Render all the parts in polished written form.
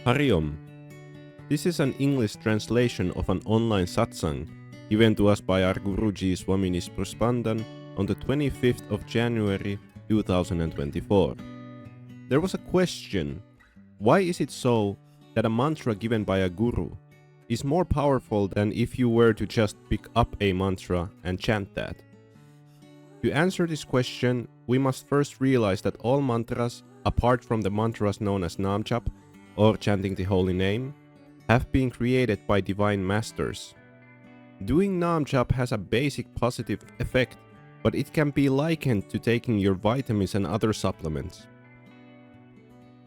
Hari Om. This is an English translation of an online satsang given to us by our Guruji Swami Nispruh Spandan on the 25th of January 2024. There was a question: why is it so that a mantra given by a guru is more powerful than if you were to just pick up a mantra and chant that? To answer this question, we must first realize that all mantras, apart from the mantras known as namjap or chanting the holy name, have been created by divine masters. Doing namjap has a basic positive effect, but it can be likened to taking your vitamins and other supplements.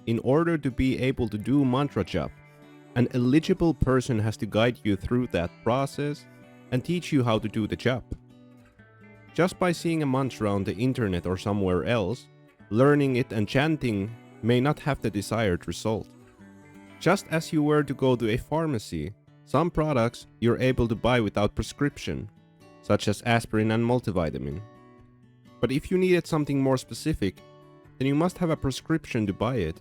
In order to be able to do mantra jap, an eligible person has to guide you through that process and teach you how to do the jap. Just by seeing a mantra on the internet or somewhere else, learning it and chanting may not have the desired result. Just as you were to go to a pharmacy, some products you're able to buy without prescription, such as aspirin and multivitamin. But if you needed something more specific, then you must have a prescription to buy it.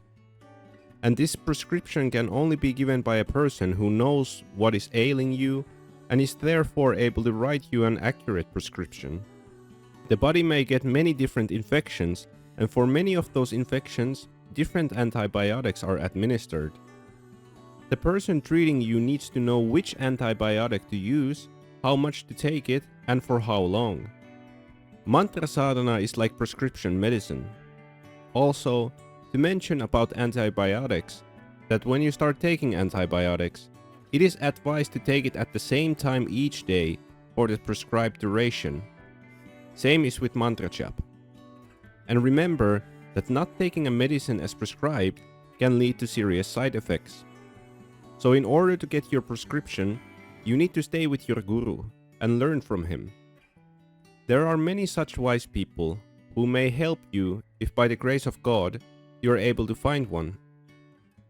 And this prescription can only be given by a person who knows what is ailing you and is therefore able to write you an accurate prescription. The body may get many different infections, and for many of those infections, different antibiotics are administered. The person treating you needs to know which antibiotic to use, how much to take it, and for how long. Mantra sadhana is like prescription medicine. Also, to mention about antibiotics, that when you start taking antibiotics, it is advised to take it at the same time each day for the prescribed duration. Same is with mantra jap. And remember that not taking a medicine as prescribed can lead to serious side effects. So in order to get your prescription, you need to stay with your guru and learn from him. There are many such wise people who may help you if by the grace of God you are able to find one.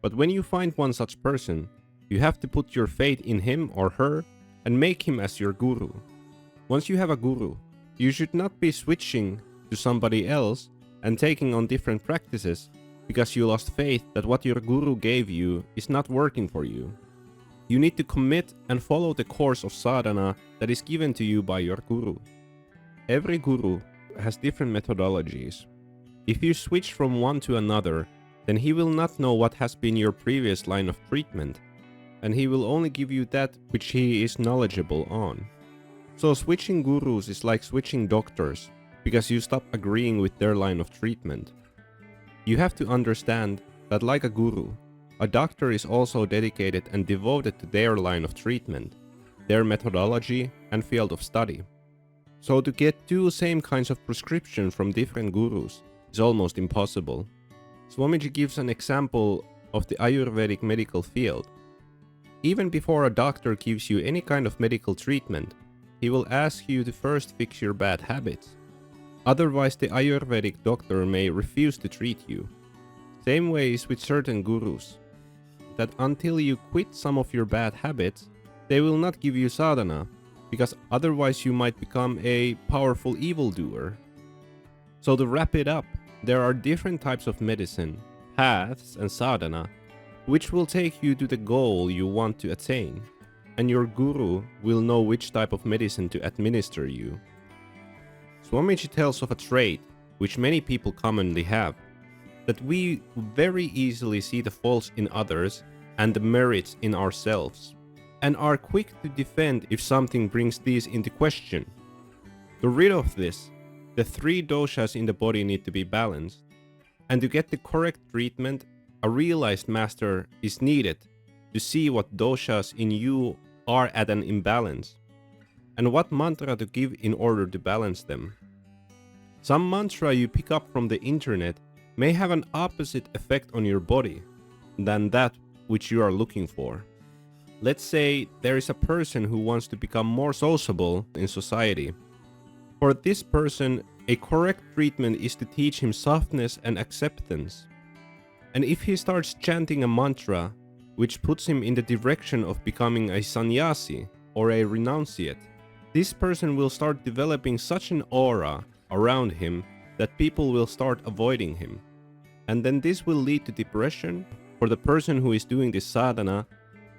But when you find one such person, you have to put your faith in him or her and make him as your guru. Once you have a guru, you should not be switching to somebody else and taking on different practices because you lost faith that what your guru gave you is not working for you. You need to commit and follow the course of sadhana that is given to you by your guru. Every guru has different methodologies. If you switch from one to another, then he will not know what has been your previous line of treatment, and he will only give you that which he is knowledgeable on. So switching gurus is like switching doctors, because you stop agreeing with their line of treatment. You have to understand that like a guru, a doctor is also dedicated and devoted to their line of treatment, their methodology and field of study. So to get two same kinds of prescription from different gurus is almost impossible. Swamiji gives an example of the Ayurvedic medical field. Even before a doctor gives you any kind of medical treatment, he will ask you to first fix your bad habits. Otherwise, the Ayurvedic doctor may refuse to treat you. Same way is with certain gurus, that until you quit some of your bad habits, they will not give you sadhana, because otherwise you might become a powerful evildoer. So to wrap it up, there are different types of medicine, paths and sadhana, which will take you to the goal you want to attain, and your guru will know which type of medicine to administer you. Swamiji tells of a trait which many people commonly have, that we very easily see the faults in others and the merits in ourselves, and are quick to defend if something brings these into question. To rid of this, the three doshas in the body need to be balanced, and to get the correct treatment, a realized master is needed to see what doshas in you are at an imbalance, and what mantra to give in order to balance them. Some mantra you pick up from the internet may have an opposite effect on your body than that which you are looking for. Let's say there is a person who wants to become more sociable in society. For this person, a correct treatment is to teach him softness and acceptance. And if he starts chanting a mantra which puts him in the direction of becoming a sannyasi or a renunciate, this person will start developing such an aura around him that people will start avoiding him. And then this will lead to depression for the person who is doing this sadhana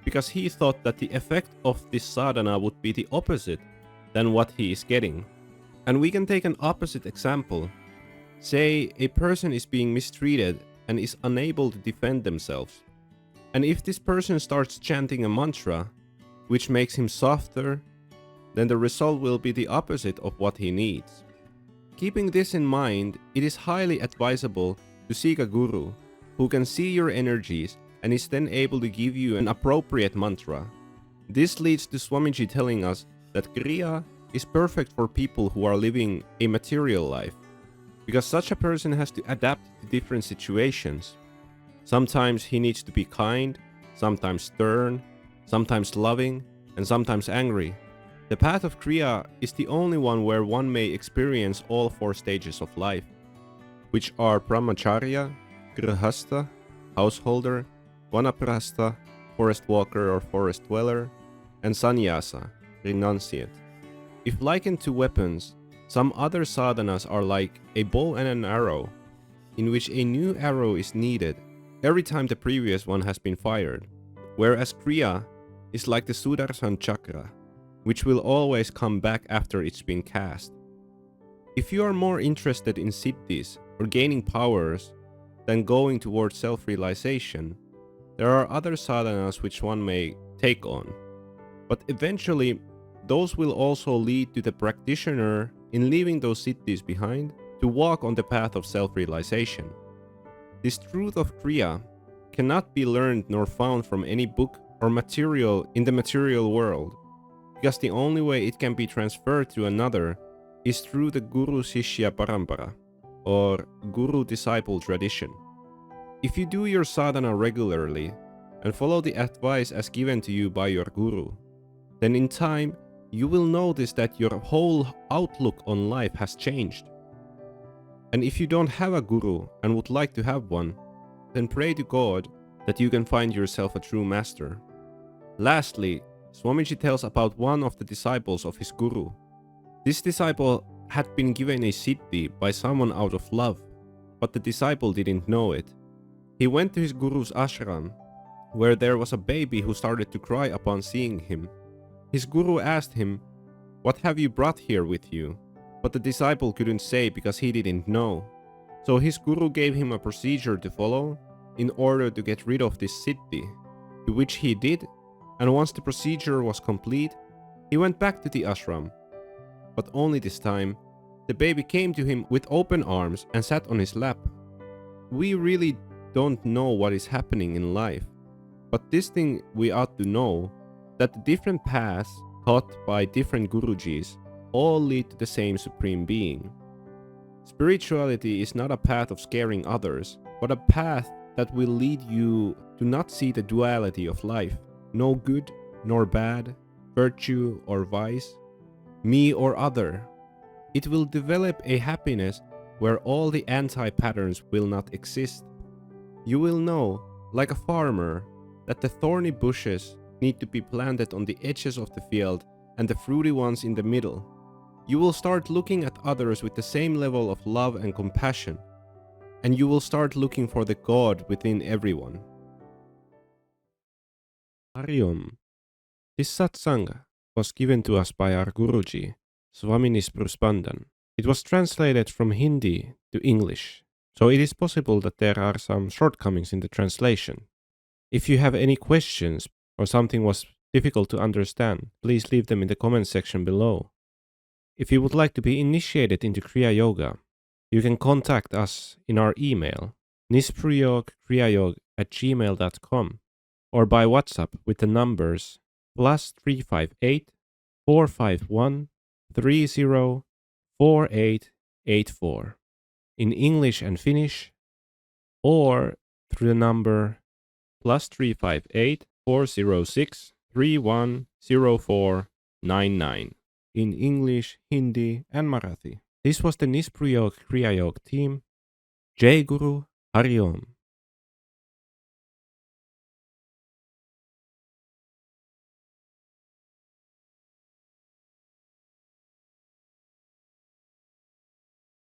because he thought that the effect of this sadhana would be the opposite than what he is getting. And we can take an opposite example. Say a person is being mistreated and is unable to defend themselves. And if this person starts chanting a mantra, which makes him softer, then the result will be the opposite of what he needs. Keeping this in mind, it is highly advisable to seek a guru who can see your energies and is then able to give you an appropriate mantra. This leads to Swamiji telling us that Kriya is perfect for people who are living a material life, because such a person has to adapt to different situations. Sometimes he needs to be kind, sometimes stern, sometimes loving, and sometimes angry. The path of Kriya is the only one where one may experience all four stages of life, which are Brahmacharya, Grihastha, householder, Vanaprastha, forest walker or forest dweller, and Sannyasa, renunciate. If likened to weapons, some other sadhanas are like a bow and an arrow, in which a new arrow is needed every time the previous one has been fired, whereas Kriya is like the Sudarshan chakra, which will always come back after it's been cast. If you are more interested in siddhis or gaining powers than going towards self-realization, there are other sadhanas which one may take on. But eventually, those will also lead to the practitioner in leaving those siddhis behind to walk on the path of self-realization. This truth of Kriya cannot be learned nor found from any book or material in the material world, because the only way it can be transferred to another is through the Guru-Sishya Parampara, or Guru-Disciple tradition. If you do your sadhana regularly and follow the advice as given to you by your Guru, then in time you will notice that your whole outlook on life has changed. And if you don't have a Guru and would like to have one, then pray to God that you can find yourself a true master. Lastly, Swamiji tells about one of the disciples of his Guru. This disciple had been given a siddhi by someone out of love, but the disciple didn't know it. He went to his Guru's ashram, where there was a baby who started to cry upon seeing him. His Guru asked him, "What have you brought here with you?" But the disciple couldn't say because he didn't know. So his Guru gave him a procedure to follow in order to get rid of this siddhi, to which he did, and once the procedure was complete, he went back to the ashram. But only this time, the baby came to him with open arms and sat on his lap. We really don't know what is happening in life, but this thing we ought to know, that the different paths taught by different Gurujis all lead to the same Supreme Being. Spirituality is not a path of scaring others, but a path that will lead you to not see the duality of life, no good nor bad, virtue or vice, me or other. It will develop a happiness where all the anti-patterns will not exist. You will know, like a farmer, that the thorny bushes need to be planted on the edges of the field and the fruity ones in the middle. You will start looking at others with the same level of love and compassion, and you will start looking for the God within everyone. Hari Om. This satsang was given to us by our Guruji, Swami Nispruh Spandan. It was translated from Hindi to English, so it is possible that there are some shortcomings in the translation. If you have any questions or something was difficult to understand, please leave them in the comment section below. If you would like to be initiated into Kriya Yoga, you can contact us in our email, nispruhyogkriyayog@gmail.com, or by WhatsApp with the numbers +358 451 304884 in English and Finnish, or through the number +358 406 310499 in English, Hindi, and Marathi. This was the Nispruhyog Kriyayog team. Jai Guru, Hari Om.